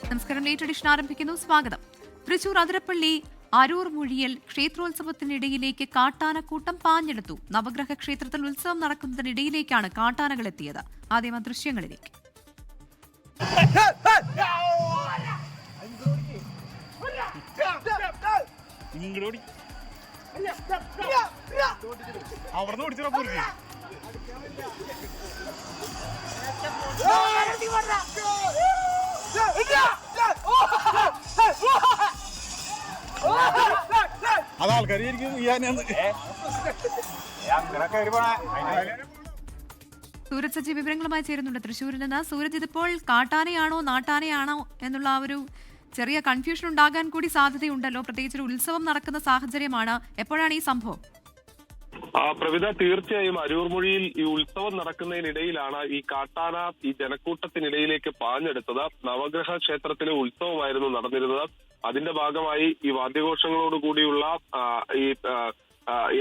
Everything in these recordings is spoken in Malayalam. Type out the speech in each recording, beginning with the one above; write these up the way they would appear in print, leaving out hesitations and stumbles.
നമസ്കാരം. ലേറ്റ് എഡിഷൻ ആരംഭിക്കുന്നു. സ്വാഗതം. തൃശൂർ അതിരപ്പള്ളി അരൂർ മുഴിയൽ ക്ഷേത്രോത്സവത്തിനിടയിലേക്ക് കാട്ടാനക്കൂട്ടം പാഞ്ഞെടുത്തു. നവഗ്രഹ ക്ഷേത്രത്തിൽ ഉത്സവം നടക്കുന്നതിനിടയിലേക്കാണ് കാട്ടാനകൾ എത്തിയത്. ആദ്യം ദൃശ്യങ്ങളിലേക്ക്. സൂരജ് സജി വിവരങ്ങളുമായി ചേരുന്നുണ്ട് തൃശ്ശൂരിൽ നിന്ന്. സൂരജ്, ഇതിപ്പോൾ കാട്ടാനയാണോ നാട്ടാനയാണോ എന്നുള്ള ആ ഒരു ചെറിയ കൺഫ്യൂഷൻ ഉണ്ടാകാൻ കൂടി സാധ്യതയുണ്ടല്ലോ. പ്രത്യേകിച്ച് ഒരു ഉത്സവം നടക്കുന്ന സാഹചര്യമാണ്. എപ്പോഴാണ് ഈ സംഭവം? പ്രവിധ, തീർച്ചയായും അരൂർമൊഴിയിൽ ഈ ഉത്സവം നടക്കുന്നതിനിടയിലാണ് ഈ കാട്ടാന ഈ ജനക്കൂട്ടത്തിനിടയിലേക്ക് പാഞ്ഞെടുത്തത്. നവഗ്രഹ ക്ഷേത്രത്തിലെ ഉത്സവമായിരുന്നു നടന്നിരുന്നത്. അതിന്റെ ഭാഗമായി ഈ വാദ്യഘോഷങ്ങളോട് കൂടിയുള്ള ഈ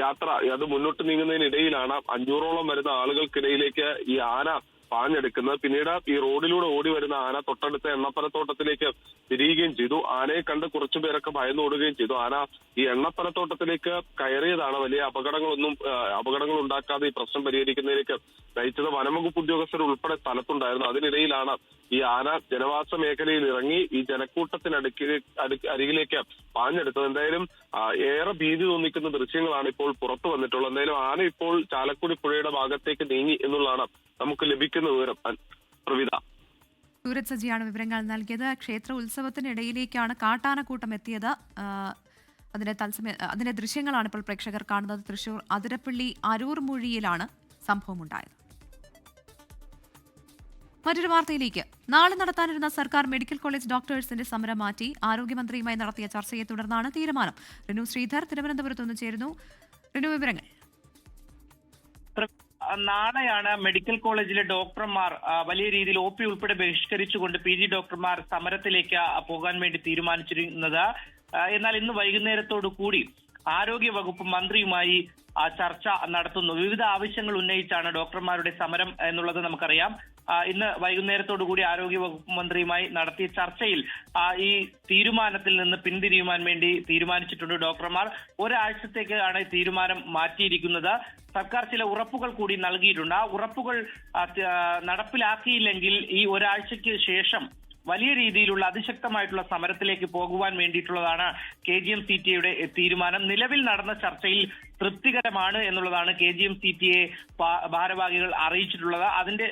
യാത്ര അത് മുന്നോട്ട് നീങ്ങുന്നതിനിടയിലാണ് 500ഓളം വരുന്ന ആളുകൾക്കിടയിലേക്ക് ഈ ആന പാഞ്ഞെടുക്കുന്നത്. പിന്നീട് ഈ റോഡിലൂടെ ഓടി വരുന്ന ആന തൊട്ടടുത്ത എണ്ണപ്പനത്തോട്ടത്തിലേക്ക് തിരിയുകയും ചെയ്തു. ആനയെ കണ്ട് കുറച്ചു പേരൊക്കെ ഭയന്നോടുകയും ചെയ്തു. ആന ഈ എണ്ണപ്പനത്തോട്ടത്തിലേക്ക് കയറിയതാണ് വലിയ അപകടങ്ങൾ ഉണ്ടാക്കാതെ ഈ പ്രശ്നം പരിഹരിക്കുന്നതിലേക്ക് നയിച്ചത്. വനംവകുപ്പ് ഉദ്യോഗസ്ഥർ ഉൾപ്പെടെ സ്ഥലത്തുണ്ടായിരുന്നു. അതിനിടയിലാണ് ഈ ആന ജനവാസ മേഖലയിൽ ഇറങ്ങി ഈ അരികിലേക്ക് പാഞ്ഞെടുത്തത്. എന്തായാലും ഏറെ ഭീതി തോന്നിക്കുന്ന ദൃശ്യങ്ങളാണ് ഇപ്പോൾ പുറത്തു വന്നിട്ടുള്ളത്. എന്തായാലും ആന ഇപ്പോൾ ചാലക്കുടി പുഴയുടെ ഭാഗത്തേക്ക് നീങ്ങി എന്നുള്ളതാണ് നമുക്ക് ലഭിക്കുന്ന വിവരം. പ്രവിധ, സൂരജ് സജിയാണ് വിവരങ്ങൾ നൽകിയത്. ക്ഷേത്ര ഉത്സവത്തിനിടയിലേക്കാണ് കാട്ടാനക്കൂട്ടം എത്തിയത്. അതിന്റെ ദൃശ്യങ്ങളാണ് ഇപ്പോൾ പ്രേക്ഷകർ കാണുന്നത്. തൃശൂർ അതിരപ്പള്ളി അരൂർ മുഴിയിലാണ് സംഭവമുണ്ടായത്. മറ്റൊരു വാർത്തയിലേക്ക്. നാളെ നടത്താനിരുന്ന സർക്കാർ മെഡിക്കൽ കോളേജ് ഡോക്ടേഴ്സിന്റെ സമരം മാറ്റി. ആരോഗ്യമന്ത്രിയുമായി നടത്തിയ ചർച്ചയെ തുടർന്നാണ് തീരുമാനം. റിനു ശ്രീധർ തിരുവനന്തപുരത്ത് നിന്ന് ചേരുന്നു. റിനു, വിവരങ്ങൾ. നാളെയാണ് മെഡിക്കൽ കോളേജിലെ ഡോക്ടർമാർ വലിയ രീതിയിൽ OP ഉൾപ്പെടെ ബഹിഷ്കരിച്ചുകൊണ്ട് PG ഡോക്ടർമാർ സമരത്തിലേക്ക് പോകാൻ വേണ്ടി തീരുമാനിച്ചിരുന്നത്. എന്നാൽ ഇന്ന് വൈകുന്നേരത്തോടു കൂടി ആരോഗ്യ വകുപ്പ് മന്ത്രിയുമായി ചർച്ച നടത്തുന്നു. വിവിധ ആവശ്യങ്ങൾ ഉന്നയിച്ചാണ് ഡോക്ടർമാരുടെ സമരം എന്നുള്ളത് നമുക്കറിയാം. ഇന്ന് വൈകുന്നേരത്തോടു കൂടി ആരോഗ്യ വകുപ്പ് മന്ത്രിയുമായി നടത്തിയ ചർച്ചയിൽ ഈ തീരുമാനത്തിൽ നിന്ന് പിന്തിരിയുവാൻ വേണ്ടി തീരുമാനിച്ചിട്ടുണ്ട് ഡോക്ടർമാർ. ഒരാഴ്ചത്തേക്കാണ് തീരുമാനം മാറ്റിയിരിക്കുന്നത്. സർക്കാർ ചില ഉറപ്പുകൾ കൂടി നൽകിയിട്ടുണ്ട്. ആ ഉറപ്പുകൾ നടപ്പിലാക്കിയില്ലെങ്കിൽ ഈ ഒരാഴ്ചയ്ക്ക് ശേഷം വലിയ രീതിയിലുള്ള അതിശക്തമായിട്ടുള്ള സമരത്തിലേക്ക് പോകുവാൻ വേണ്ടിയിട്ടുള്ളതാണ് KGM-CTA തീരുമാനം. നിലവിൽ നടന്ന ചർച്ചയിൽ തൃപ്തികരമാണ് എന്നുള്ളതാണ് KGM-CTA ഭാരവാഹികൾ അറിയിച്ചിട്ടുള്ളത്. അതിന്റെ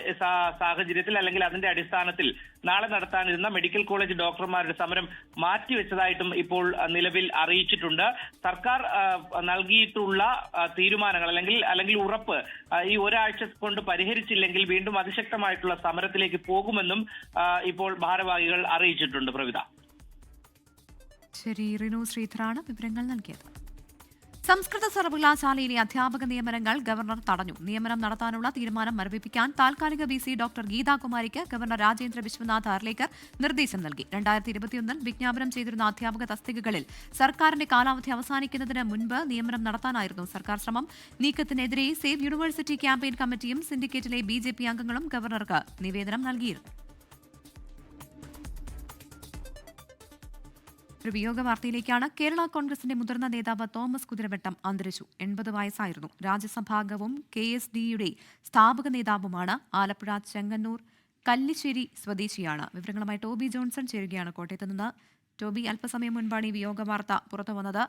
സാഹചര്യത്തിൽ അല്ലെങ്കിൽ അതിന്റെ അടിസ്ഥാനത്തിൽ നാളെ നടത്താനിരുന്ന മെഡിക്കൽ കോളേജ് ഡോക്ടർമാരുടെ സമരം മാറ്റിവെച്ചതായിട്ടും ഇപ്പോൾ നിലവിൽ അറിയിച്ചിട്ടുണ്ട്. സർക്കാർ നൽകിയിട്ടുള്ള തീരുമാനങ്ങൾ അല്ലെങ്കിൽ ഉറപ്പ് ഈ ഒരാഴ്ച കൊണ്ട് പരിഹരിച്ചില്ലെങ്കിൽ വീണ്ടും അതിശക്തമായിട്ടുള്ള സമരത്തിലേക്ക് പോകുമെന്നും ഇപ്പോൾ ഭാരവാഹികൾ അറിയിച്ചിട്ടുണ്ട്. പ്രവിധ, ശരി. റിനു ശ്രീധറാണ് വിവരങ്ങൾ നൽകിയത്. സംസ്കൃത സർവകലാശാലയിലെ അധ്യാപക നിയമനങ്ങൾ ഗവർണർ തടഞ്ഞു. നിയമനം നടത്താനുള്ള തീരുമാനം മരവിപ്പിക്കാൻ താൽക്കാലിക VC ഡോക്ടർ ഗീതാകുമാരിക്ക് ഗവർണർ രാജേന്ദ്ര വിശ്വനാഥ് അർലേക്കർ നിർദ്ദേശം നൽകി. 2021 വിജ്ഞാപനം ചെയ്തിരുന്ന അധ്യാപക തസ്തികകളിൽ സർക്കാരിന്റെ കാലാവധി അവസാനിക്കുന്നതിന് മുൻപ് നിയമനം നടത്താനായിരുന്നു സർക്കാർ ശ്രമം. നീക്കത്തിനെതിരെ സേവ് യൂണിവേഴ്സിറ്റി ക്യാമ്പയിൻ കമ്മിറ്റിയും സിൻഡിക്കേറ്റിലെ BJP അംഗങ്ങളും ഗവർണർക്ക് നിവേദനം നൽകിയിരുന്നു. ഒരു വിയോഗ വാർത്തയിലേക്കാണ്. കേരള കോൺഗ്രസിന്റെ മുതിർന്ന നേതാവ് തോമസ് കുതിരവട്ടം അന്തരിച്ചു. 80 വയസ്സായിരുന്നു. രാജ്യസഭാംഗവും KSDയുടെ സ്ഥാപക നേതാവുമാണ്. ആലപ്പുഴ ചെങ്ങന്നൂർ കല്ലിശ്ശേരി സ്വദേശിയാണ്. വിവരങ്ങളുമായി ടോബി ജോൺസൺ ചേരുകയാണ് കോട്ടയത്ത് നിന്ന്. ടോബി, അല്പസമയം മുൻപാണ് ഈ വിയോഗ വാർത്ത പുറത്തു വന്നത്.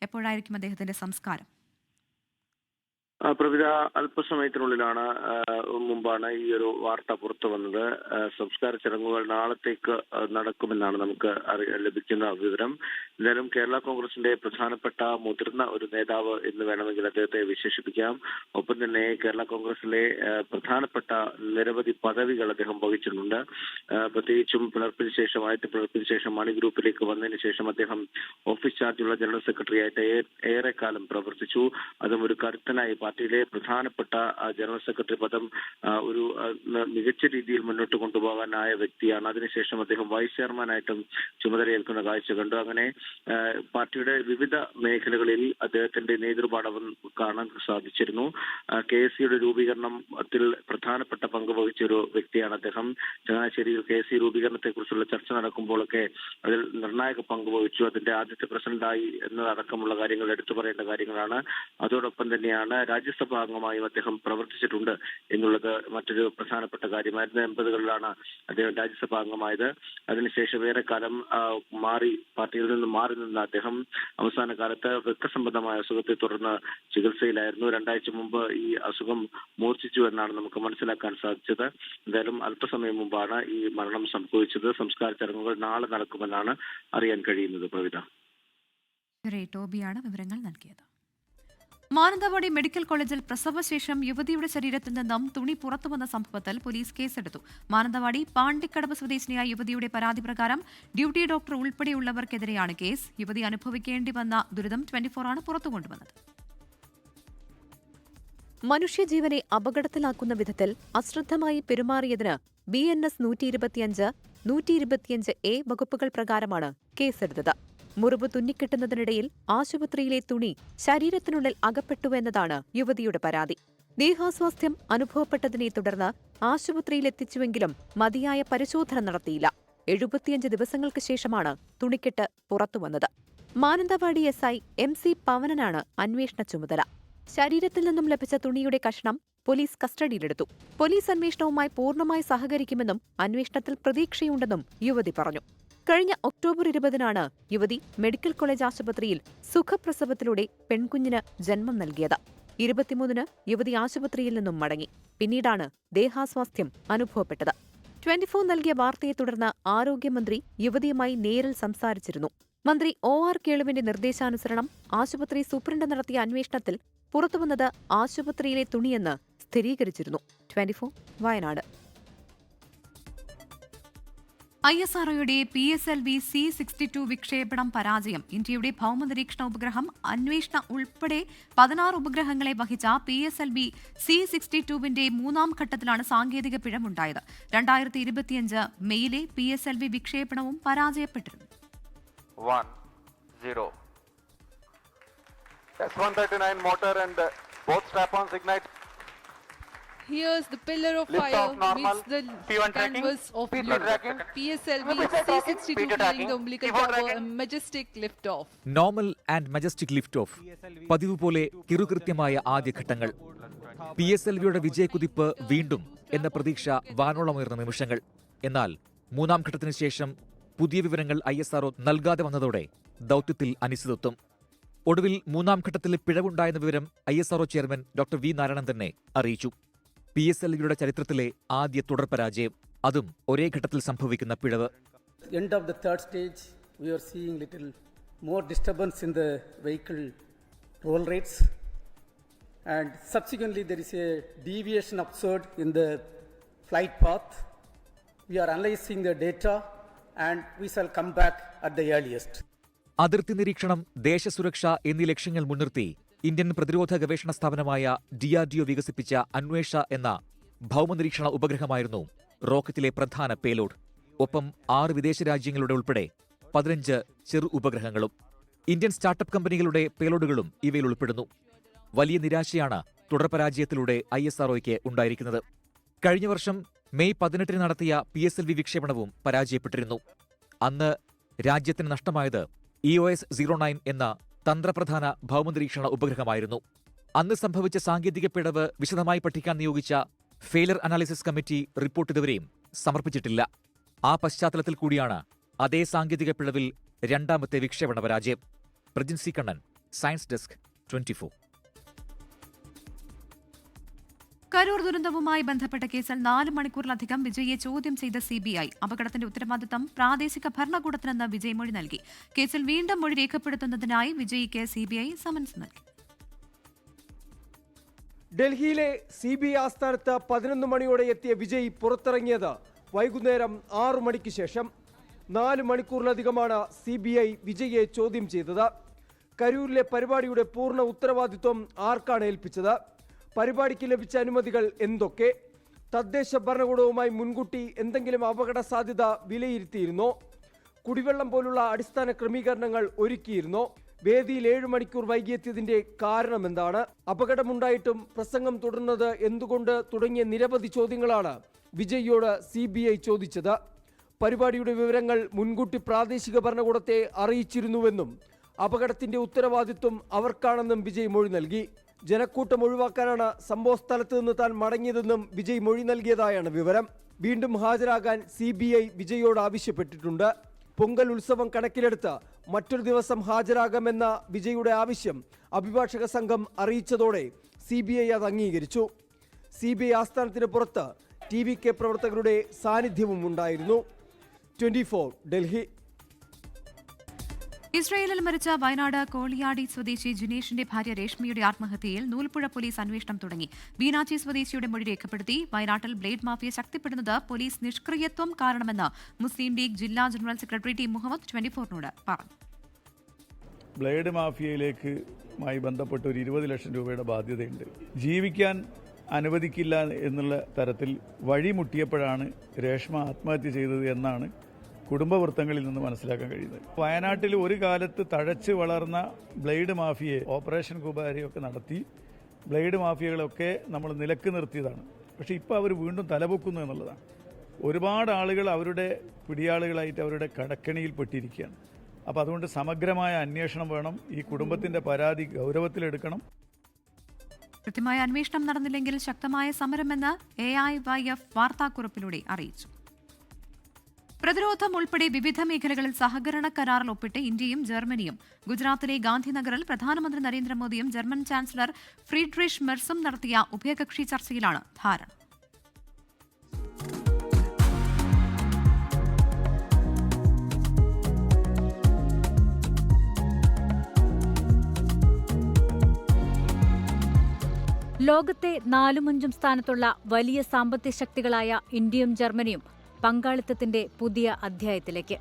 എപ്പോഴായിരിക്കും അദ്ദേഹത്തിന്റെ സംസ്കാരം? പ്രവിധ, അല്പസമയത്തിനുള്ളിലാണ് മുമ്പാണ് ഈ ഒരു വാർത്ത പുറത്തു വന്നത്. സംസ്കാര ചടങ്ങുകൾ നാളത്തേക്ക് നടക്കുമെന്നാണ് നമുക്ക് ലഭിക്കുന്ന വിവരം. എന്തായാലും കേരള കോൺഗ്രസിന്റെ പ്രധാനപ്പെട്ട മുതിർന്ന ഒരു നേതാവ് എന്ന് വേണമെങ്കിൽ അദ്ദേഹത്തെ വിശേഷിപ്പിക്കാം. ഒപ്പം തന്നെ കേരള കോൺഗ്രസിലെ പ്രധാനപ്പെട്ട നിരവധി പദവികൾ അദ്ദേഹം വഹിച്ചിട്ടുണ്ട്. പ്രത്യേകിച്ചും പിളർപ്പിന് ശേഷം മണി ഗ്രൂപ്പിലേക്ക് വന്നതിന് ശേഷം അദ്ദേഹം ഓഫീസ് ചാർജുള്ള ജനറൽ സെക്രട്ടറി ആയിട്ട് ഏറെക്കാലം പ്രവർത്തിച്ചു. അതും ഒരു കരുത്തനായി പാർട്ടിയിലെ പ്രധാനപ്പെട്ട ജനറൽ സെക്രട്ടറി പദം ഒരു മികച്ച രീതിയിൽ മുന്നോട്ട് കൊണ്ടുപോകാനായ വ്യക്തിയാണ്. അതിനുശേഷം അദ്ദേഹം വൈസ് ചെയർമാനായിട്ടും ചുമതലയേൽക്കുന്ന കാഴ്ച കണ്ടു. അങ്ങനെ പാർട്ടിയുടെ വിവിധ മേഖലകളിൽ അദ്ദേഹത്തിന്റെ നേതൃപാടവം കാണാൻ സാധിച്ചിരുന്നു. KSCയുടെ രൂപീകരണത്തിൽ പ്രധാനപ്പെട്ട പങ്ക് വഹിച്ച ഒരു വ്യക്തിയാണ് അദ്ദേഹം. ചങ്ങനാശ്ശേരിയിൽ KSC രൂപീകരണത്തെ കുറിച്ചുള്ള ചർച്ച നടക്കുമ്പോഴൊക്കെ അതിൽ നിർണായക പങ്ക് വഹിച്ചു. അതിന്റെ ആദ്യത്തെ പ്രസിഡന്റായി എന്നതടക്കമുള്ള കാര്യങ്ങൾ എടുത്തു പറയേണ്ട കാര്യങ്ങളാണ്. അതോടൊപ്പം തന്നെയാണ് രാജ്യസഭാ അംഗമായും അദ്ദേഹം പ്രവർത്തിച്ചിട്ടുണ്ട് എന്നുള്ളത് മറ്റൊരു പ്രധാനപ്പെട്ട കാര്യമായിരുന്നു. 80കളിലാണ് അദ്ദേഹം രാജ്യസഭാ അംഗമായത്. അതിനുശേഷം ഏറെക്കാലം പാർട്ടിയിൽ നിന്ന് മാറി നിന്ന അദ്ദേഹം അവസാന കാലത്ത് വൃക്കസംബന്ധമായ അസുഖത്തെ തുടർന്ന് ചികിത്സയിലായിരുന്നു. 2 ആഴ്ച മുമ്പ് ഈ അസുഖം മൂർച്ഛിച്ചു എന്നാണ് നമുക്ക് മനസ്സിലാക്കാൻ സാധിച്ചത്. എന്തായാലും അല്പസമയം മുമ്പാണ് ഈ മരണം സംഭവിച്ചത്. സംസ്കാര ചടങ്ങുകൾ നാളെ നടക്കുമെന്നാണ് അറിയാൻ കഴിയുന്നത്. പ്രവിത ടോബിയാണ് വിവരങ്ങൾ നൽകിയത്. മാനന്തവാടി മെഡിക്കൽ കോളേജിൽ പ്രസവശേഷം യുവതിയുടെ ശരീരത്തിൽ നിന്നും തുണി പുറത്തുവന്ന സംഭവത്തിൽ പോലീസ് കേസെടുത്തു. മാനന്തവാടി പാണ്ടിക്കടവ് സ്വദേശിനിയായ യുവതിയുടെ പരാതി പ്രകാരം ഡ്യൂട്ടി ഡോക്ടർ ഉൾപ്പെടെയുള്ളവർക്കെതിരെയാണ് കേസ്. യുവതി അനുഭവിക്കേണ്ടി വന്ന ദുരിതം 24 ആണ് പുറത്തുകൊണ്ടുവന്നത്. മനുഷ്യജീവനെ അപകടത്തിലാക്കുന്ന വിധത്തിൽ അശ്രദ്ധമായി പെരുമാറിയതിന് BNS 125, 125A വകുപ്പുകൾ പ്രകാരമാണ് കേസെടുത്തത്. മുറിവ് തുന്നിക്കെട്ടുന്നതിനിടയിൽ ആശുപത്രിയിലെ തുണി ശരീരത്തിനുള്ളിൽ അകപ്പെട്ടുവെന്നതാണ് യുവതിയുടെ പരാതി. ദേഹാസ്വാസ്ഥ്യം അനുഭവപ്പെട്ടതിനെ തുടർന്ന് ആശുപത്രിയിലെത്തിച്ചുവെങ്കിലും മതിയായ പരിശോധന നടത്തിയില്ല. 75 ദിവസങ്ങൾക്ക് ശേഷമാണ് തുണിക്കെട്ട് പുറത്തുവന്നത്. മാനന്തവാടി SI MC പവനനാണ് അന്വേഷണ ചുമതല. ശരീരത്തിൽ നിന്നും ലഭിച്ച തുണിയുടെ കഷണം പോലീസ് കസ്റ്റഡിയിലെടുത്തു. പോലീസ് അന്വേഷണവുമായി പൂർണ്ണമായി സഹകരിക്കുമെന്നും അന്വേഷണത്തിൽ പ്രതീക്ഷയുണ്ടെന്നും യുവതി പറഞ്ഞു. കഴിഞ്ഞ ഒക്ടോബർ 20-നാണ് യുവതി മെഡിക്കൽ കോളേജ് ആശുപത്രിയിൽ സുഖപ്രസവത്തിലൂടെ പെൺകുഞ്ഞിന് ജന്മം നൽകിയത്. 23-ന് യുവതി ആശുപത്രിയിൽ നിന്നും മടങ്ങി. പിന്നീടാണ് ദേഹാസ്വാസ്ഥ്യം അനുഭവപ്പെട്ടത്. 24 നൽകിയ വാർത്തയെ തുടർന്ന് ആരോഗ്യമന്ത്രി യുവതിയുമായി നേരിൽ സംസാരിച്ചിരുന്നു. മന്ത്രി OR കേളുവിന്റെ നിർദ്ദേശാനുസരണം ആശുപത്രി സൂപ്രണ്ട് നടത്തിയ അന്വേഷണത്തിൽ പുറത്തുവന്നത് ആശുപത്രിയിലെ തുണിയെന്ന് സ്ഥിരീകരിച്ചിരുന്നു. 24 വയനാട്. ISROയുടെ PSLV C-62 വിക്ഷേപണം പരാജയം. ഇന്ത്യയുടെ ഭൗമനിരീക്ഷണ ഉപഗ്രഹം അന്വേഷണ ഉൾപ്പെടെ 16 ഉപഗ്രഹങ്ങളെ വഹിച്ച PSLV C-62വിന്റെ 3-ാം ഘട്ടത്തിലാണ് സാങ്കേതിക പിഴവുണ്ടായത്. 2025 മെയിലെ PSLV വിക്ഷേപണവും പരാജയപ്പെട്ടിരുന്നു. 1-0. S-139 motor and both strap-ons ignite. Here's the pillar of Lift fire off normal. meets the P1 canvas of P2 blue. tracking. PSLV P2 tracking. C-62 P2 flying tracking. the umbilical P4 tower, a tracking. majestic lift-off. Normal and majestic lift of. പതിവ് പോലെ കിറുകൃത്യമായ ആദ്യഘട്ടങ്ങൾ. PSLVയുടെ വിജയക്കുതിപ്പ് വീണ്ടും എന്ന പ്രതീക്ഷ വാനോളമുയർന്ന നിമിഷങ്ങൾ. എന്നാൽ 3-ാം ഘട്ടത്തിന് ശേഷം പുതിയ വിവരങ്ങൾ ISRO നൽകാതെ വന്നതോടെ ദൗത്യത്തിൽ അനിശ്ചിതത്വം. ഒടുവിൽ 3-ാം ഘട്ടത്തിൽ പിഴവുണ്ടായെന്ന വിവരം ISRO chairman doctor V. Narayanan തന്നെ അറിയിച്ചു. PSLVയുടെ ചരിത്രത്തിലെ ആദ്യ തുടർ പരാജയം, അതും ഒരേ ഘട്ടത്തിൽ സംഭവിക്കുന്ന പിഴവ്. End of the third stage, we are seeing little more disturbance in the vehicle roll rates, and subsequently there is a deviation observed in the flight path. We are analyzing the data and we shall come back at the earliest. അതിർത്തി നിരീക്ഷണം, ദേശസുരക്ഷ എന്നീ ലക്ഷ്യങ്ങൾ മുൻനിർത്തി ഇന്ത്യൻ പ്രതിരോധ ഗവേഷണ സ്ഥാപനമായ DRDO വികസിപ്പിച്ച അന്വേഷ എന്ന ഭൗമനിരീക്ഷണ ഉപഗ്രഹമായിരുന്നു റോക്കറ്റിലെ പ്രധാന പേലോഡ്. ഒപ്പം 6 വിദേശ രാജ്യങ്ങളുടെ ഉൾപ്പെടെ 15 ചെറു ഉപഗ്രഹങ്ങളും. ഇന്ത്യൻ സ്റ്റാർട്ടപ്പ് കമ്പനികളുടെ പേലോഡുകളും ഇവയിൽ ഉൾപ്പെടുന്നു. വലിയ നിരാശയാണ് തുടർപരാജയത്തിലൂടെ ISROയ്ക്ക് ഉണ്ടായിരിക്കുന്നത്. കഴിഞ്ഞ വർഷം മെയ് 18-ന് നടത്തിയ PSLV വിക്ഷേപണവും പരാജയപ്പെട്ടിരുന്നു. അന്ന് രാജ്യത്തിന് നഷ്ടമായത് EOS-09 എന്ന തന്ത്രപ്രധാന ഭൗമനിരീക്ഷണ ഉപഗ്രഹമായിരുന്നു. അന്ന് സംഭവിച്ച സാങ്കേതിക പിഴവ് വിശദമായി പഠിക്കാൻ നിയോഗിച്ച ഫെയിലർ അനാലിസിസ് കമ്മിറ്റി റിപ്പോർട്ട് ഇതുവരെയും സമർപ്പിച്ചിട്ടില്ല. ആ പശ്ചാത്തലത്തിൽ കൂടിയാണ് അതേ സാങ്കേതിക പിഴവിൽ 2ാമത്തെ വിക്ഷേപണ പരാജയം. Prajin C Kannan, science desk, 24. Karur ദുരന്തവുമായി ബന്ധപ്പെട്ട കേസിൽ 4 മണിക്കൂറിലധികം വിജയിയെ ചോദ്യം ചെയ്ത CBI. അപകടത്തിന്റെ ഉത്തരവാദിത്തം പ്രാദേശിക ഭരണകൂടത്തിനെന്ന് വിജയ് മൊഴി നൽകി. കേസിൽ വീണ്ടും മൊഴി രേഖപ്പെടുത്തുന്നതിനായി വിജയിക്ക് CBI സമൻസ് നൽകി. ഡൽഹിയിലെ CBI ആസ്ഥാനത്ത് 11 മണിയോടെ എത്തിയ വിജയ് പുറത്തിറങ്ങിയത് വൈകുന്നേരം 6 മണിക്ക് ശേഷം. 4 മണിക്കൂറിലധികമാണ് CBI വിജയിയെ ചോദ്യം ചെയ്തത്. കരൂരിലെ പരിപാടിയുടെ പൂർണ്ണ ഉത്തരവാദിത്വം ആർക്കാണ് ഏൽപ്പിച്ചത്? പരിപാടിക്ക് ലഭിച്ച അനുമതികൾ എന്തൊക്കെ? തദ്ദേശ ഭരണകൂടവുമായി മുൻകൂട്ടി എന്തെങ്കിലും അപകട സാധ്യത വിലയിരുത്തിയിരുന്നോ? കുടിവെള്ളം പോലുള്ള അടിസ്ഥാന ക്രമീകരണങ്ങൾ ഒരുക്കിയിരുന്നോ? വേദിയിൽ 7 മണിക്കൂർ വൈകിയെത്തിയതിന്റെ കാരണം എന്താണ്? അപകടമുണ്ടായിട്ടും പ്രസംഗം തുടർന്നത് എന്തുകൊണ്ട്? തുടങ്ങിയ നിരവധി ചോദ്യങ്ങളാണ് വിജയിയോട് CBI ചോദിച്ചത്. പരിപാടിയുടെ വിവരങ്ങൾ മുൻകൂട്ടി പ്രാദേശിക ഭരണകൂടത്തെ അറിയിച്ചിരുന്നുവെന്നും അപകടത്തിന്റെ ഉത്തരവാദിത്വം അവർക്കാണെന്നും വിജയ് മൊഴി നൽകി. ജനക്കൂട്ടം ഒഴിവാക്കാനാണ് സംഭവ സ്ഥലത്ത് നിന്ന് താൻ മടങ്ങിയതെന്നും വിജയ് മൊഴി നൽകിയതായാണ് വിവരം. വീണ്ടും ഹാജരാകാൻ CBI വിജയോട് ആവശ്യപ്പെട്ടിട്ടുണ്ട്. പൊങ്കൽ ഉത്സവം കണക്കിലെടുത്ത് മറ്റൊരു ദിവസം ഹാജരാകാമെന്ന വിജയുടെ ആവശ്യം അഭിഭാഷക സംഘം അറിയിച്ചതോടെ CBI അത് അംഗീകരിച്ചു. CBI ആസ്ഥാനത്തിന് പുറത്ത് TVK പ്രവർത്തകരുടെ സാന്നിധ്യവും ഉണ്ടായിരുന്നു. 24 ഡൽഹി. ഇസ്രയേലിൽ മരിച്ച വയനാട് കോളിയാടി സ്വദേശി ജിനേഷിന്റെ ഭാര്യ രേഷ്മയുടെ ആത്മഹത്യയിൽ നൂൽപ്പുഴ പോലീസ് അന്വേഷണം തുടങ്ങി. ബീനാച്ചി സ്വദേശിയുടെ മൊഴി രേഖപ്പെടുത്തി. വയനാട്ടിൽ ബ്ലേഡ് മാഫിയ ശക്തിപ്പെടുന്നത് പോലീസ് നിഷ്ക്രിയത്വം കാരണമെന്ന് മുസ്ലിം ലീഗ് ജില്ലാ ജനറൽ സെക്രട്ടറി ടി മുഹമ്മദ് 24നോട് പറഞ്ഞു. ബ്ലേഡ് മാഫിയയിലേക്കുമായി ബന്ധപ്പെട്ട് ഒരു 20 ലക്ഷം രൂപയുടെ ബാധ്യതയുണ്ട്. ജീവിക്കാൻ അനുവദിക്കില്ല എന്നുള്ള തരത്തിൽ വഴിമുട്ടിയപ്പോഴാണ് രേഷ്മ ആത്മഹത്യ ചെയ്തത് എന്നാണ് കുടുംബവൃത്തങ്ങളിൽ നിന്ന് മനസ്സിലാക്കാൻ കഴിയുന്നത്. വയനാട്ടിൽ ഒരു കാലത്ത് തഴച്ച് വളർന്ന ബ്ലേഡ് മാഫിയയെ ഓപ്പറേഷൻ കുബാരയൊക്കെ നടത്തി ബ്ലേഡ് മാഫിയകളൊക്കെ നമ്മൾ നിലക്ക് നിർത്തിയതാണ്. പക്ഷേ ഇപ്പോൾ അവർ വീണ്ടും തലപൊക്കുന്നു എന്നുള്ളതാണ്. ഒരുപാട് ആളുകൾ അവരുടെ പിടിയാളുകളായിട്ട് അവരുടെ കടക്കണിയിൽ പെട്ടിരിക്കുകയാണ്. അപ്പോൾ അതുകൊണ്ട് സമഗ്രമായ അന്വേഷണം വേണം. ഈ കുടുംബത്തിൻ്റെ പരാതി ഗൗരവത്തിലെടുക്കണം. കൃത്യമായ അന്വേഷണം നടന്നില്ലെങ്കിൽ ശക്തമായ സമരമെന്ന് AIYF വാർത്താക്കുറിപ്പിലൂടെ അറിയിച്ചു. പ്രതിരോധം ഉൾപ്പെടെ വിവിധ മേഖലകളിൽ സഹകരണ കരാറിൽ ഒപ്പിട്ട് ഇന്ത്യയും ജർമ്മനിയും. ഗുജറാത്തിലെ ഗാന്ധിനഗറിൽ പ്രധാനമന്ത്രി നരേന്ദ്രമോദിയും ജർമ്മൻ ചാൻസലർ ഫ്രീഡ്രിഷ് മെർസും നടത്തിയ ഉഭയകക്ഷി ചർച്ചയിലാണ് ധാരണ. ലോകത്തെ 4-5 സ്ഥാനത്തുള്ള വലിയ സാമ്പത്തിക ശക്തികളായ ഇന്ത്യയും ജർമ്മനിയും പങ്കാളിത്തത്തിന്റെ പുതിയ അധ്യായത്തിലേക്ക്.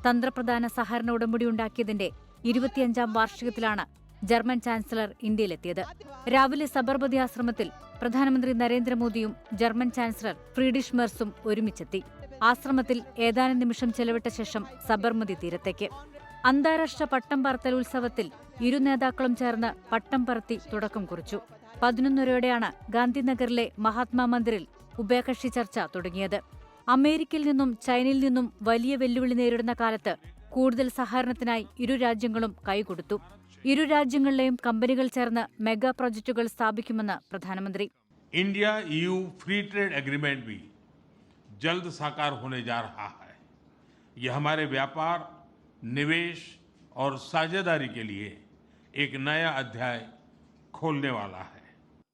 തന്ത്രപ്രധാന സഹകരണ ഉടമ്പടി ഉണ്ടാക്കിയതിന്റെ 25ാം വാർഷികത്തിലാണ് ജർമ്മൻ ചാൻസലർ ഇന്ത്യയിലെത്തിയത്. രാവിലെ സബർമതി ആശ്രമത്തിൽ പ്രധാനമന്ത്രി നരേന്ദ്രമോദിയും ജർമ്മൻ ചാൻസലർ ഫ്രീഡ്രിഷ് മെർസും ഒരുമിച്ചെത്തി. ആശ്രമത്തിൽ ഏതാനും നിമിഷം ചെലവിട്ട ശേഷം സബർമതി തീരത്തേക്ക്. അന്താരാഷ്ട്ര പട്ടം പറത്തൽ ഉത്സവത്തിൽ ഇരു നേതാക്കളും ചേർന്ന് പട്ടം പറത്തി തുടക്കം കുറിച്ചു. 11:30 ഗാന്ധിനഗറിലെ മഹാത്മാ മന്ദിറിൽ ഉഭയകക്ഷി ചർച്ച തുടങ്ങിയത്. അമേരിക്കയിൽ നിന്നും ചൈനയിൽ നിന്നും വലിയ വെല്ലുവിളി നേരിടുന്ന കാലത്ത് കൂടുതൽ സഹകരണത്തിനായി ഇരു രാജ്യങ്ങളും കൈകൊടുത്തു. ഇരു രാജ്യങ്ങളിലെയും കമ്പനികൾ ചേർന്ന് മെഗാ പ്രോജക്റ്റുകൾ സ്ഥാപിക്കുമെന്ന് പ്രധാനമന്ത്രി. India EU free trade agreement भी जल्द साकार होने जा रहा है. यह हमारे व्यापार, निवेश और साझेदारी के लिए एक नया अध्याय खोलने वाला है.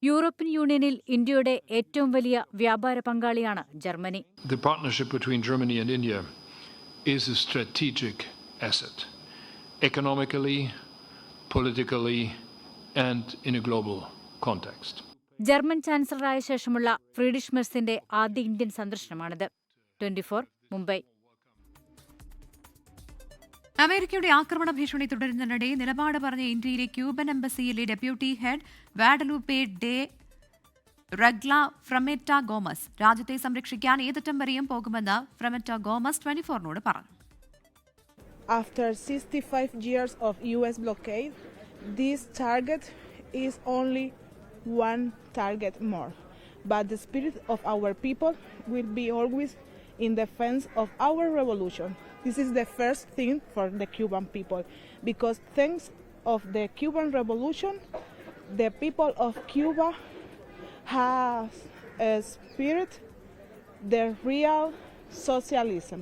യൂറോപ്യൻ യൂണിയനിൽ ഇന്ത്യയുടെ ഏറ്റവും വലിയ വ്യാപാര പങ്കാളിയാണ് Germany. The partnership between Germany and India is a strategic asset, economically, politically, and in a global context. German ചാൻസലറായ ശേഷമുള്ള ഫ്രീഡ്രിഷ് മെർസിന്റെ ആദ്യ ഇന്ത്യൻ സന്ദർശനമാണിത്. 24 മുംബൈ. അമേരിക്കയുടെ ആക്രമണ ഭീഷണി തുടരുന്നതിനിടെ നിലപാട് പറഞ്ഞ ഇന്ത്യയിലെ ക്യൂബൻ എംബസിയിലെ ഡെപ്യൂട്ടി ഹെഡ് വാഡലൂപ്പെ ഡെ റഗ്ല ഫ്രമെറ്റ ഗോമസ് രാജ്യത്തെ സംരക്ഷിക്കാൻ ഏതറ്റം വരെയും പോകുമെന്ന് ഫ്രമെറ്റ ഗോമസ് 24നോട് പറഞ്ഞു. After 65 years of US blockade, this target is only one target more. But the spirit of our people will be always in defense of our revolution. This is the first thing for the Cuban people, because thanks of the Cuban Revolution, the people of Cuba has a spirit, the real socialism.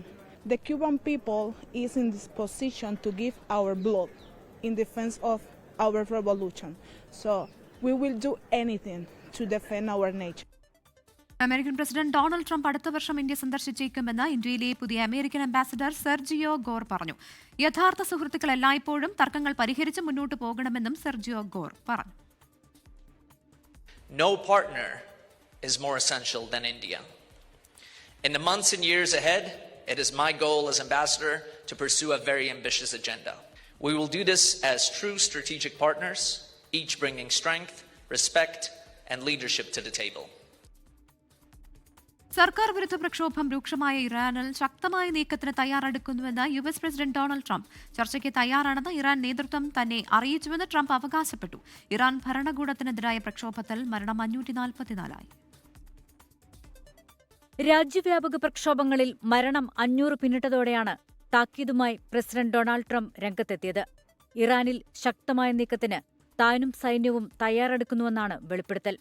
The Cuban people is in this position to give our blood in defense of our revolution. So we will do anything to defend our nature. American president Donald Trump അടുത്ത വർഷം ഇന്ത്യ സന്ദർശിച്ചേക്കുമെന്ന് ഇന്ത്യയിലെ പുതിയ അമേരിക്കൻ അംബാസിഡർ സെർജിയോ ഗോർ പറഞ്ഞു. യഥാർത്ഥ സുഹൃത്തുക്കൾ എല്ലായ്പ്പോഴും തർക്കങ്ങൾ പരിഹരിച്ച് മുന്നോട്ട് പോകണമെന്നും സെർജിയോ ഗോർ പറഞ്ഞു. No partner is more essential than India. In the months and years ahead, it is my goal as ambassador to pursue a very ambitious agenda. We will do this as true strategic partners, each bringing strength, respect, and leadership to the table. സർക്കാർ വിരുദ്ധ പ്രക്ഷോഭം രൂക്ഷമായ ഇറാനിൽ ശക്തമായ നീക്കത്തിന് തയ്യാറെടുക്കുന്നുവെന്ന് യുഎസ് പ്രസിഡന്റ് ഡൊണാൾഡ് ട്രംപ്. ചർച്ചയ്ക്ക് തയ്യാറാണെന്ന് ഇറാൻ നേതൃത്വം തന്നെ അറിയിച്ചുവെന്ന് ട്രംപ് അവകാശപ്പെട്ടു. ഇറാൻ ഭരണകൂടത്തിനെതിരായ പ്രക്ഷോഭത്തിൽ മരണം 544. രാജ്യവ്യാപക പ്രക്ഷോഭങ്ങളിൽ മരണം 500 പിന്നിട്ടതോടെയാണ് താക്കീതുമായി പ്രസിഡന്റ് ഡൊണാൾഡ് ട്രംപ് രംഗത്തെത്തിയത്. ഇറാനിൽ ശക്തമായ നീക്കത്തിന് താനും സൈന്യവും തയ്യാറെടുക്കുന്നുവെന്നാണ് വെളിപ്പെടുത്തൽ.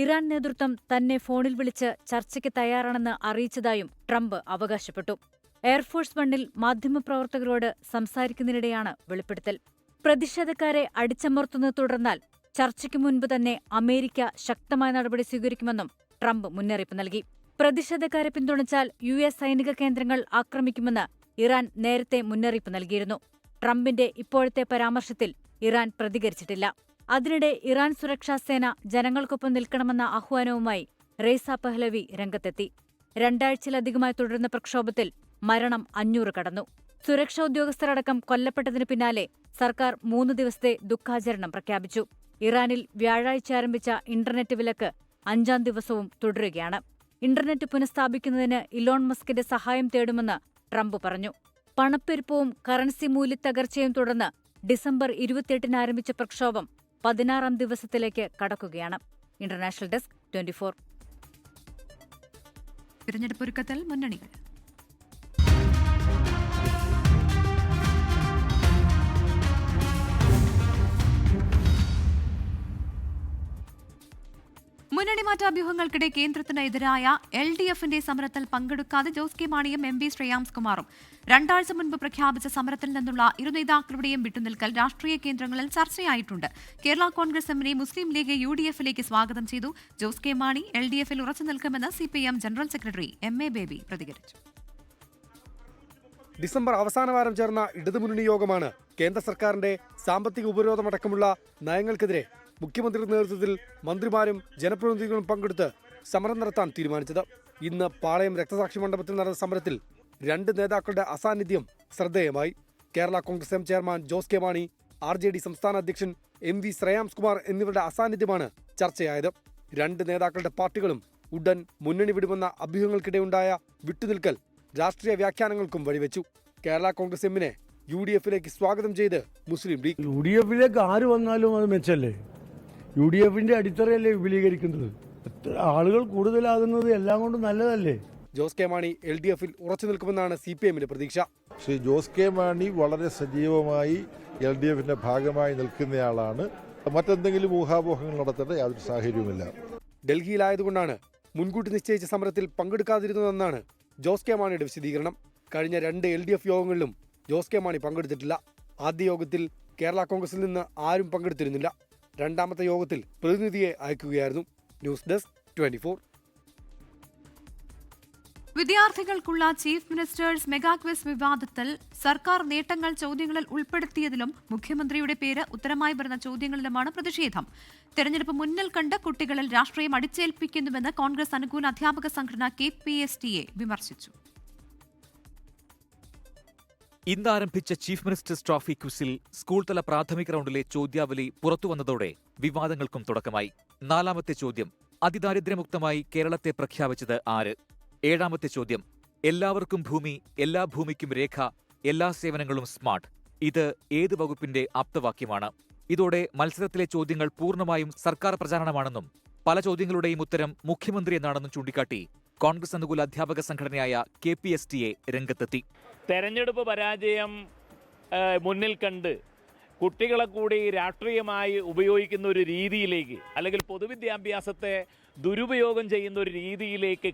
ഇറാൻ നേതൃത്വം തന്നെ ഫോണിൽ വിളിച്ച് ചർച്ചയ്ക്ക് തയ്യാറാണെന്ന് അറിയിച്ചതായും ട്രംപ് അവകാശപ്പെട്ടു. എയർഫോഴ്സ് വണ്ണിൽ മാധ്യമപ്രവർത്തകരോട് സംസാരിക്കുന്നതിനിടെയാണ് വെളിപ്പെടുത്തൽ. പ്രതിഷേധക്കാരെ അടിച്ചമർത്തുന്നത് തുടർന്നാൽ ചർച്ചയ്ക്ക് മുൻപ് തന്നെ അമേരിക്ക ശക്തമായ നടപടി സ്വീകരിക്കുമെന്നും ട്രംപ് മുന്നറിയിപ്പ് നൽകി. പ്രതിഷേധക്കാരെ പിന്തുണച്ചാൽ യുഎസ് സൈനിക കേന്ദ്രങ്ങൾ ആക്രമിക്കുമെന്ന് ഇറാൻ നേരത്തെ മുന്നറിയിപ്പ് നൽകിയിരുന്നു. ട്രംപിന്റെ ഇപ്പോഴത്തെ പരാമർശത്തിൽ ഇറാൻ പ്രതികരിച്ചിട്ടില്ല. അതിനിടെ ഇറാൻ സുരക്ഷാ സേന ജനങ്ങൾക്കൊപ്പം നിൽക്കണമെന്ന ആഹ്വാനവുമായി റെയ്സ പഹ്ലവി രംഗത്തെത്തി. 2 ആഴ്ചയിലധികമായി തുടരുന്ന പ്രക്ഷോഭത്തിൽ മരണം 500 കടന്നു. സുരക്ഷാ ഉദ്യോഗസ്ഥരടക്കം കൊല്ലപ്പെട്ടതിന് പിന്നാലെ സർക്കാർ 3 ദിവസത്തെ ദുഃഖാചരണം പ്രഖ്യാപിച്ചു. ഇറാനിൽ വ്യാഴാഴ്ച ആരംഭിച്ച ഇന്റർനെറ്റ് വിലക്ക് 5-ാം ദിവസവും തുടരുകയാണ്. ഇന്റർനെറ്റ് പുനഃസ്ഥാപിക്കുന്നതിന് ഇലോൺ മസ്കിന്റെ സഹായം തേടുമെന്ന് ട്രംപ് പറഞ്ഞു. പണപ്പെരുപ്പവും കറൻസി മൂല്യത്തകർച്ചയും തുടർന്ന് ഡിസംബർ 28-ന് ആരംഭിച്ച പ്രക്ഷോഭം 16-ാം ദിവസത്തിലേക്ക് കടക്കുകയാണ്. International desk 24. തിരഞ്ഞെടുപ്പ് ഒരുക്കത്തിൽ മുന്നണികൾ. മുന്നണി മാറ്റാഭ്യൂഹങ്ങൾക്കിടെ കേന്ദ്രത്തിന് എതിരായ LDFന്റെ സമരത്തിൽ പങ്കെടുക്കാതെ ജോസ് കെ മാണിയും MP ശ്രേയാംസ് കുമാറും 2 ആഴ്ച മുൻപ് പ്രഖ്യാപിച്ച സമരത്തിൽ നിന്നുള്ള ഇരു നേതാക്കളുടെയും വിട്ടുനിൽക്കൽ രാഷ്ട്രീയ കേന്ദ്രങ്ങളിൽ ചർച്ചയായിട്ടുണ്ട്. കേരള കോൺഗ്രസ് എമ്മിനെ മുസ്ലിം ലീഗ് UDFിലേക്ക് സ്വാഗതം ചെയ്തു. ജോസ് കെ മാണി LDFിൽ ഉറച്ചു നിൽക്കുമെന്ന് CPM general secretary MA baby പ്രതികരിച്ചു. ഡിസംബർ അവസാന വാരം ചേർന്ന ഇടതുമുന്നണി യോഗമാണ് കേന്ദ്ര സർക്കാരിന്റെ സാമ്പത്തിക ഉപരോധമടക്കമുള്ള നയങ്ങൾക്കെതിരെ മുഖ്യമന്ത്രിയുടെ നേതൃത്വത്തിൽ മന്ത്രിമാരും ജനപ്രതിനിധികളും പങ്കെടുത്ത് സമരം നടത്താൻ തീരുമാനിച്ചത്. ഇന്ന് പാളയം രക്തസാക്ഷി മണ്ഡപത്തിൽ നടന്ന സമരത്തിൽ 2 നേതാക്കളുടെ അസാന്നിധ്യം ശ്രദ്ധേയമായി. Kerala Congress M chairman Jose K Mani, RJD സംസ്ഥാന അധ്യക്ഷൻ MV ശ്രേയാംസ് കുമാർ എന്നിവരുടെ അസാന്നിധ്യമാണ് ചർച്ചയായത്. 2 നേതാക്കളുടെ പാർട്ടികളും ഉടൻ മുന്നണി വിടുമെന്ന അഭ്യൂഹങ്ങൾക്കിടെയുണ്ടായ വിട്ടുനിൽക്കൽ രാഷ്ട്രീയ വ്യാഖ്യാനങ്ങൾക്കും വഴിവെച്ചു. കേരള കോൺഗ്രസ് എമ്മിനെ UDFിലേക്ക് സ്വാഗതം ചെയ്ത് മുസ്ലിം ലീഗ്. UDFിലേക്ക് ആര് വന്നാലും അത് മെച്ചല്ലേ? UDFിന്റെ അടിത്തറയല്ലേ വിപുലീകരിക്കുന്നത്? ആളുകൾ കൂടുതലാകുന്നത് എല്ലാം കൊണ്ടും നല്ലതല്ലേ? ജോസ് കെ മാണി LDFിൽ ഉറച്ചു നിൽക്കുമെന്നാണ് CPMന്റെ പ്രതീക്ഷ. ശ്രീ ജോസ് കെ മാണി വളരെ സജീവമായി LDFിന്റെ ഭാഗമായി നിൽക്കുന്നയാളാണ്. മറ്റെന്തെങ്കിലും ഊഹാപോഹങ്ങൾ നടത്തേണ്ട യാതൊരു സാഹചര്യവുമില്ല. ഡൽഹിയിലായതുകൊണ്ടാണ് മുൻകൂട്ടി നിശ്ചയിച്ച സമരത്തിൽ പങ്കെടുക്കാതിരുന്നതെന്നാണ് ജോസ് കെ മാണിയുടെ വിശദീകരണം. കഴിഞ്ഞ 2 LDF യോഗങ്ങളിലും ജോസ് കെ മാണി പങ്കെടുത്തിട്ടില്ല. ആദ്യ യോഗത്തിൽ കേരള കോൺഗ്രസിൽ നിന്ന് ആരും പങ്കെടുത്തിരുന്നില്ല. 2ാമത്തെ യോഗത്തിൽ പ്രതിനിധിയെ അയക്കുകയായിരുന്നു. News desk 24. വിദ്യാർത്ഥികൾക്കുള്ള ചീഫ് മിനിസ്റ്റേഴ്സ് മെഗാ ക്വിസ് വിവാദത്തിൽ സർക്കാർ നേട്ടങ്ങൾ ചോദ്യങ്ങളിൽ ഉൾപ്പെടുത്തിയതിലും മുഖ്യമന്ത്രിയുടെ പേര് ഉത്തരമായി വരുന്ന ചോദ്യങ്ങളിലുമാണ് പ്രതിഷേധം. തെരഞ്ഞെടുപ്പ് മുന്നിൽ കണ്ട് കുട്ടികളിൽ രാഷ്ട്രീയം അടിച്ചേൽപ്പിക്കുന്നുവെന്ന് കോൺഗ്രസ് അനുകൂല അധ്യാപക സംഘടന KPSTA വിമർശിച്ചു. ഇന്ന് ആരംഭിച്ച ചീഫ് മിനിസ്റ്റേഴ്സ് ട്രോഫി ക്വിസിൽ സ്കൂൾ തല പ്രാഥമിക റൗണ്ടിലെ ചോദ്യാവലി പുറത്തുവന്നതോടെ വിവാദങ്ങൾക്കും തുടക്കമായി. 4ാമത്തെ ചോദ്യം, അതിദാരിദ്ര്യമുക്തമായി കേരളത്തെ പ്രഖ്യാപിച്ചത് ആര്? 7ാമത്തെ ചോദ്യം, എല്ലാവർക്കും ഭൂമി, എല്ലാ ഭൂമിക്കും രേഖ, എല്ലാ സേവനങ്ങളും സ്മാർട്ട്. ഇത് ഏത് വകുപ്പിന്റെ ആപ്തവാക്യമാണ്? ഇതോടെ മത്സരത്തിലെ ചോദ്യങ്ങൾ പൂർണ്ണമായും സർക്കാർ പ്രചാരണമാണെന്നും പല ചോദ്യങ്ങളുടെയും ഉത്തരം മുഖ്യമന്ത്രി എന്നാണെന്നും ചൂണ്ടിക്കാട്ടി കോൺഗ്രസ് അനുകൂല അധ്യാപക സംഘടനയായ KPSTA രംഗത്തെത്തി. തെരഞ്ഞെടുപ്പ് പരാജയം മുന്നിൽ കണ്ട് കുട്ടികളെ കൂടി രാഷ്ട്രീയമായി ഉപയോഗിക്കുന്ന ഒരു രീതിയിലേക്ക്, അല്ലെങ്കിൽ പൊതുവിദ്യാഭ്യാസത്തെ ദുരുപയോഗം ചെയ്യുന്ന ഒരു രീതിയിലേക്ക്,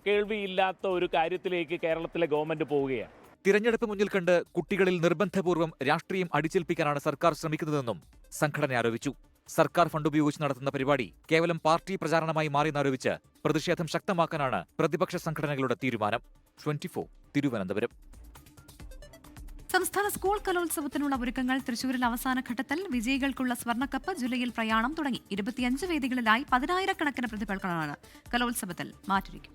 കേൾവിയില്ലാത്ത ഒരു കാര്യത്തിലേക്ക് കേരളത്തിലെ ഗവൺമെന്റ് പോവുകയാണ്. തിരഞ്ഞെടുപ്പ് മുന്നിൽ കണ്ട് കുട്ടികളിൽ നിർബന്ധപൂർവ്വം രാഷ്ട്രീയം അടിച്ചേൽപ്പിക്കാനാണ് സർക്കാർ ശ്രമിക്കുന്നതെന്നും സംഘടന ആരോപിച്ചു. സർക്കാർ ഫണ്ട് ഉപയോഗിച്ച് നടത്തുന്ന പരിപാടി കേവലം പാർട്ടി പ്രചാരണമായി മാറിയെന്നാരോപിച്ച് പ്രതിഷേധം ശക്തമാക്കാനാണ് പ്രതിപക്ഷ സംഘടനകളുടെ തീരുമാനം. 24 തിരുവനന്തപുരം. സംസ്ഥാന സ്കൂൾ കലോത്സവത്തിനുള്ള ഒരുക്കങ്ങൾ തൃശൂരിൽ അവസാന ഘട്ടത്തിൽ. വിജയികൾക്കുള്ള സ്വർണ്ണക്കപ്പ് ജൂലൈയിൽ പ്രയാണം തുടങ്ങി. 25 വേദികളിലായി 10,000-കണക്കിന് പ്രതിഭകളാണ് കലോത്സവത്തിൽ മാറ്റിരിക്കുക.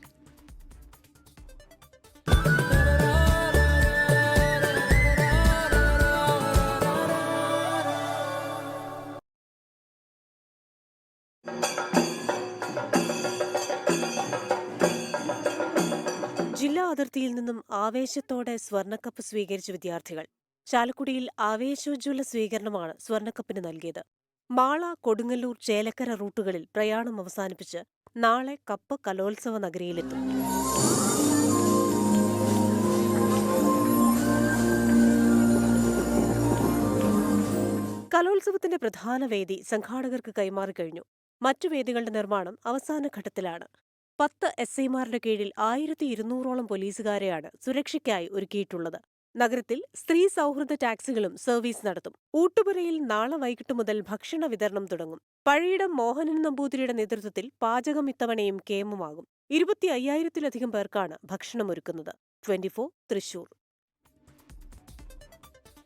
അതിർത്തിയിൽ നിന്നും ആവേശത്തോടെ സ്വർണ്ണക്കപ്പ് സ്വീകരിച്ച വിദ്യാർത്ഥികൾ. ചാലക്കുടിയിൽ ആവേശോജ്വല സ്വീകരണമാണ് സ്വർണ്ണക്കപ്പിന് നൽകിയത്. മാള, കൊടുങ്ങല്ലൂർ, ചേലക്കര റൂട്ടുകളിൽ പ്രയാണം അവസാനിപ്പിച്ച് നാളെ കപ്പ് കലോത്സവ നഗരിയിലെത്തും. കലോത്സവത്തിന്റെ പ്രധാന വേദി സംഘാടകർക്ക് കൈമാറിക്കഴിഞ്ഞു. മറ്റു വേദികളുടെ നിർമ്മാണം അവസാന ഘട്ടത്തിലാണ്. 10 SIമാരുടെ കീഴിൽ 1200ഓളം പോലീസുകാരെയാണ് സുരക്ഷയ്ക്കായി ഒരുക്കിയിട്ടുള്ളത്. നഗരത്തിൽ സ്ത്രീ സൗഹൃദ ടാക്സികളും സർവീസ് നടത്തും. ഊട്ടുപുരയിൽ നാളെ വൈകിട്ട് മുതൽ ഭക്ഷണ വിതരണം തുടങ്ങും. പഴയിടം മോഹനൻ നമ്പൂതിരിയുടെ നേതൃത്വത്തിൽ പാചകം ഇത്തവണയും കേമമാകും. 25,000-ലധികം പേർക്കാണ് ഭക്ഷണമൊരുക്കുന്നത്. 24 തൃശൂർ.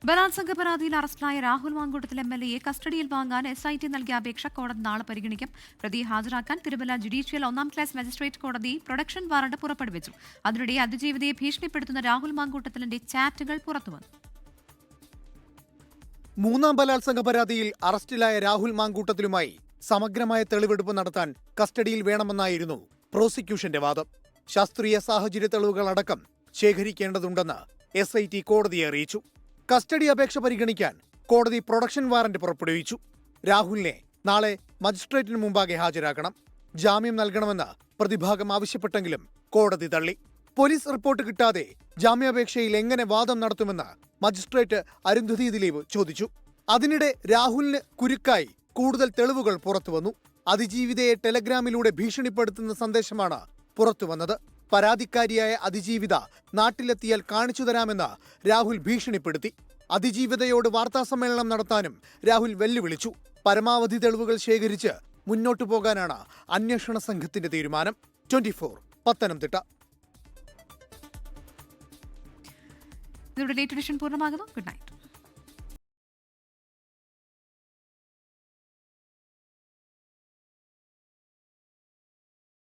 ബലാത്സംഗ പരാതിയിൽ അറസ്റ്റിലായ രാഹുൽ മാങ്കൂട്ടത്തിൽ MLA കസ്റ്റഡിയിൽ വാങ്ങാൻ SIT നൽകിയ അപേക്ഷ കോടതി നാളെ പരിഗണിക്കും. പ്രതിയെ ഹാജരാക്കാൻ തിരുവല്ല ജുഡീഷ്യൽ 1ാം ക്ലാസ് മജിസ്ട്രേറ്റ് കോടതി പ്രൊഡക്ഷൻ വാറണ്ട് പുറപ്പെടുവിച്ചു. അതിനിടെ അതിജീവിതയെ ഭീഷണിപ്പെടുത്തുന്ന രാഹുൽ മാങ്കൂട്ടത്തിലിന്റെ ചാറ്റുകൾ പുറത്തുവന്നു. 3ാം ബലാത്സംഗ പരാതിയിൽ അറസ്റ്റിലായ രാഹുൽ മാങ്കൂട്ടത്തിലുമായി സമഗ്രമായ തെളിവെടുപ്പ് നടത്താൻ കസ്റ്റഡിയിൽ വേണമെന്നായിരുന്നു പ്രോസിക്യൂഷന്റെ വാദം. ശാസ്ത്രീയ സാഹചര്യ തെളിവുകളടക്കം ശേഖരിക്കേണ്ടതുണ്ടെന്ന് SIT കോടതിയെ അറിയിച്ചു. കസ്റ്റഡി അപേക്ഷ പരിഗണിക്കാൻ കോടതി പ്രൊഡക്ഷൻ വാറന്റ് പുറപ്പെടുവിച്ചു. രാഹുലിനെ നാളെ മജിസ്ട്രേറ്റിന് മുമ്പാകെ ഹാജരാക്കണം. ജാമ്യം നൽകണമെന്ന് പ്രതിഭാഗം ആവശ്യപ്പെട്ടെങ്കിലും കോടതി തള്ളി. പോലീസ് റിപ്പോർട്ട് കിട്ടാതെ ജാമ്യാപേക്ഷയിൽ എങ്ങനെ വാദം നടത്തുമെന്ന് മജിസ്ട്രേറ്റ് അരുന്ധതി ദിലീപ് ചോദിച്ചു. അതിനിടെ രാഹുലിന് കുരുക്കായി കൂടുതൽ തെളിവുകൾ പുറത്തുവന്നു. അതിജീവിതയെ ടെലഗ്രാമിലൂടെ ഭീഷണിപ്പെടുത്തുന്ന സന്ദേശമാണ് പുറത്തുവന്നത്. പരാതിക്കാരിയായ അതിജീവിത നാട്ടിലെത്തിയാൽ കാണിച്ചു തരാമെന്ന് രാഹുൽ ഭീഷണിപ്പെടുത്തി. അതിജീവിതയോട് വാർത്താസമ്മേളനം നടത്താനും രാഹുൽ വെല്ലുവിളിച്ചു. പരമാവധി തെളിവുകൾ ശേഖരിച്ച് മുന്നോട്ടു പോകാനാണ് അന്വേഷണ സംഘത്തിന്റെ തീരുമാനം. 24 പത്തനംതിട്ട. ഇതോടെ ലേറ്റ് എഡിഷൻ പൂർണ്ണമാകുന്നു. Good night.